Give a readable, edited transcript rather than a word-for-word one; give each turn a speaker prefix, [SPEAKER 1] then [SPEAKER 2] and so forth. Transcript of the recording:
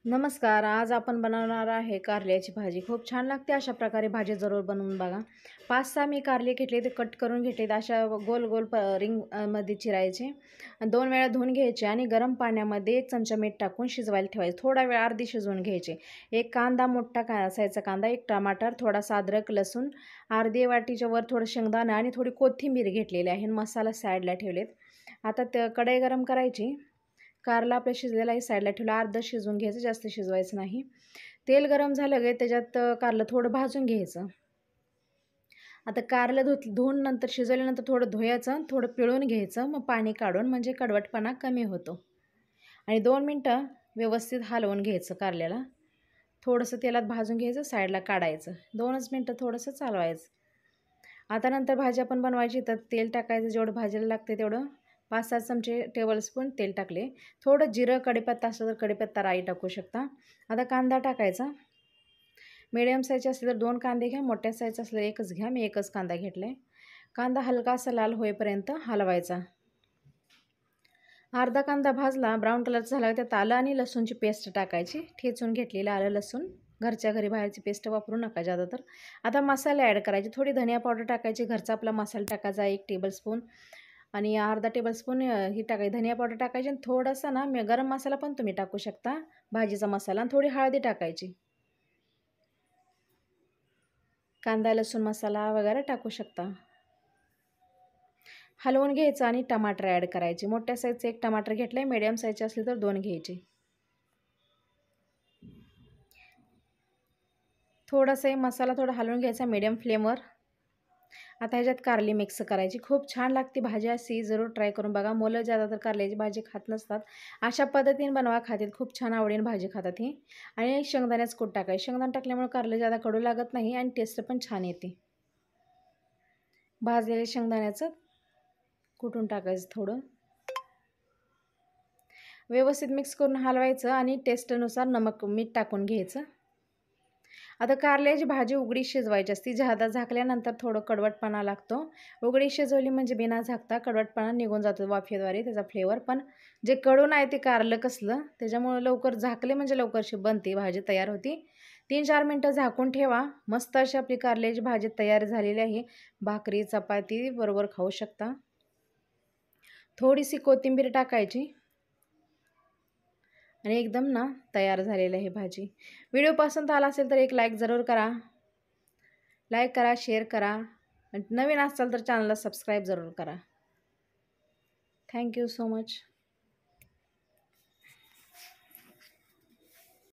[SPEAKER 1] नमस्कार. आज आपण बनवणार आहे कारल्याची भाजी. खूप छान लागते. अशा प्रकारे भाजी जरूर बनवून बघा. 5-6 मी कारले घेतले, ते कट करून घेतलेत. अशा गोल गोल रिंग मध्ये चिरायचे. 2 वेळा धुवून घ्यायचे आणि गरम पाण्यामध्ये 1 चमचा मीठ टाकून शिजवायला ठेवायचे. थोडा वेळ अर्धी शिजवून घ्यायचे. एक कांदा, मोठा असायचा कांदा, 1 टमाटर, थोडासा अद्रक, लसूण, अर्धी वाटीच्या वर थोडं शेंगदाणा आणि थोडी कोथिंबीर घेतलेली आहे. मसाला साईडला ठेवलेत. आता कढई गरम करायची. कारला आपल्या शिजलेला आहे, साईडला ठेवला. अर्धं शिजवून घ्यायचं, जास्त शिजवायचं नाही. तेल गरम झालं की त्याच्यात कारलं थोडं भाजून घ्यायचं. आता कारलं धुवून नंतर शिजवल्यानंतर थोडं धुवायचं, थोडं पिळून घ्यायचं, मग पाणी काढून, म्हणजे कडवटपणा कमी होतो. आणि 2 मिनटं व्यवस्थित हलवून घ्यायचं कारल्याला. थोडंसं तेलात भाजून घ्यायचं, साईडला काढायचं. 2च मिनटं थोडंसं चालवायचं. आता नंतर भाजी आपण बनवायची, तर तेल टाकायचं. जेवढं भाजीला लागते तेवढं 5-6 चमचे टेबलस्पून तेल टाकले. थोडं जिरं, कढीपत्ता असलं तर कढीपत्ता, राई टाकू शकता. आता कांदा टाकायचा. मिडियम साईजचे असले तर 2 कांदे घ्या, मोठ्या साईजचा असले 1च घ्या. मी 1च कांदा घेतला आहे. कांदा हलकासा लाल होईपर्यंत हलवायचा. अर्धा कांदा भाजला, ब्राऊन कलरचा झाला, त्यात आलं आणि लसूणची पेस्ट टाकायची. ठेचून घेतलेलं आलं लसूण. घरच्या घरी बाहेरची पेस्ट वापरू नका जादा तर. आता मसाले ॲड करायचे. थोडी धनिया पावडर टाकायची. घरचा आपला मसाला टाकायचा 1 टेबलस्पून आणि अर्धा टेबलस्पून ही टाकायची धनिया पावडर टाकायची. आणि थोडासा ना गरम मसाला पण तुम्ही टाकू शकता, भाजीचा मसाला. आणि थोडी हळदी टाकायची. कांदा लसूण मसाला वगैरे टाकू शकता. हलवून घ्यायचं आणि टमाटर ॲड करायचे. मोठ्या साईजचं 1 टमाटर घेतलं आहे. मीडियम साईजचे असले तर 2 घ्यायचे. थोडासा मसाला थोडा हलवून घ्यायचा मीडियम फ्लेमवर. आता ह्याच्यात कारली मिक्स करायची. खूप छान लागते भाजी. अशी जरूर ट्राय करून बघा. मुलं ज्यादा तर कारल्याची भाजी खात नसतात. अशा पद्धतीने बनवा, खातील. खूप छान आवडीने भाजी खातात ही. आणि शेंगदाण्याचं कूट टाकायचं. शेंगदाणा टाकल्यामुळे कारलं ज्यादा कडू लागत नाही आणि टेस्ट पण छान येते. भाजलेल्या शेंगदाण्याचं कुटून टाकायचं थोडं. व्यवस्थित मिक्स करून हलवायचं आणि टेस्टनुसार नमक, मीठ टाकून घ्यायचं. आता कारल्याची भाजी उघडी शिजवायची असते. जादा झाकल्यानंतर थोडं कडवटपणा लागतो. उघडी शिजवली म्हणजे बिना झाकता कडवटपणा निघून जातो वाफेद्वारे, त्याचा फ्लेवर. पण जे कडून आहे ते कारलं कसलं, त्याच्यामुळं लवकर झाकले म्हणजे लवकर बनते, भाजी तयार होती. 3-4 मिनटं झाकून ठेवा. मस्त अशी आपली कारल्याची भाजी तयार झालेली आहे. भाकरी चपाती बरोबर खाऊ शकता. थोडीशी कोथिंबीर टाकायची आणि एकदम ना तयार झालेलं आहे भाजी. व्हिडिओ पसंत आला असेल तर एक लाईक जरूर करा. लाईक करा, शेअर करा. नवीन असाल तर चॅनलला सबस्क्राईब जरूर करा. Thank you so much.